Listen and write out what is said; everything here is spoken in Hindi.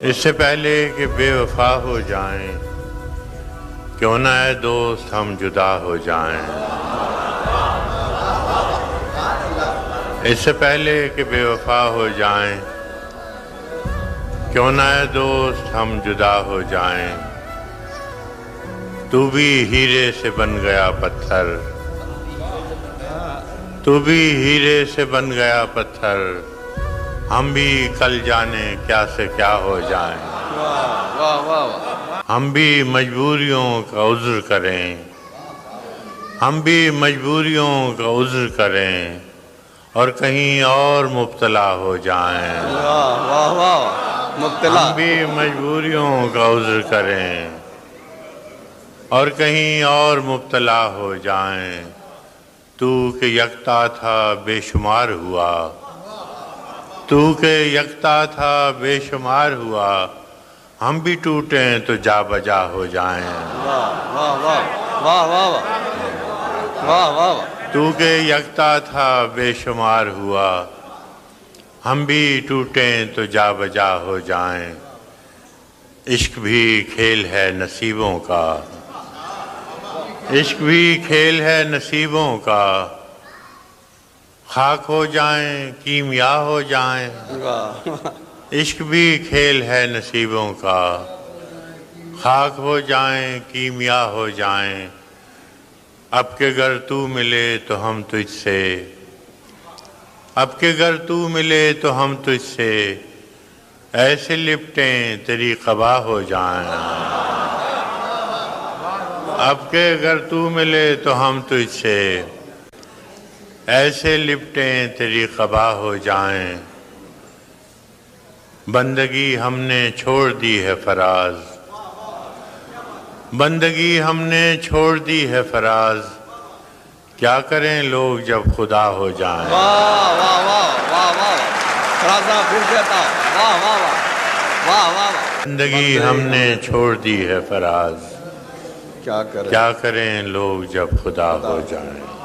इससे पहले कि बेवफा हो जाएं, क्यों ना है दोस्त हम जुदा हो जाएं। इससे पहले कि बेवफा हो जाएं, क्यों ना है दोस्त हम जुदा हो जाएं। तू भी हीरे से बन गया पत्थर, तू भी हीरे से बन गया पत्थर, हम भी कल जाने क्या से क्या हो जाएं। वाह वाह वाह। हम भी मजबूरियों का उज़्र करें, हम भी मजबूरियों का उज़्र करें और कहीं और मुब्तला हो जाएं। वाह वाह वाह। मुब्तला। हम भी मजबूरियों का उज़्र करें और कहीं और मुब्तला हो जाएं। तू के यकता था बेशुमार हुआ, तू के यकता था बेशुमार हुआ, हम भी टूटें तो जा बजा हो जाएं। वाह वाह वाह वाह वाह वाह वाह वाह। तू के यकता था बेशुमार हुआ, हम भी टूटें तो जा बजा हो जाएं। इश्क भी खेल है नसीबों का, इश्क भी खेल है नसीबों का, खाक हो जाएं कीमिया हो जाएं। इश्क भी खेल है नसीबों का, खाक हो जाएं कीमिया हो जाएं। अब के घर तू मिले तो हम तुझसे, अब के घर तू मिले तो हम तुझसे, ऐसे लिपटें तेरी क़बा हो जाएं। अब के घर तू मिले तो हम तुझसे, ऐसे लिपटें तेरी क़बा हो जाएं। बंदगी हमने छोड़ दी है फराज, बंदगी हमने छोड़ दी है फराज, क्या करें लोग जब खुदा हो जाएं। वाह वाह वाह वाह वाह। राजा फिर कहता वाह वाह वाह वाह वाह। बंदगी हमने छोड़ दी है फराज, क्या करें क्या करें लोग जब खुदा हो जाएं।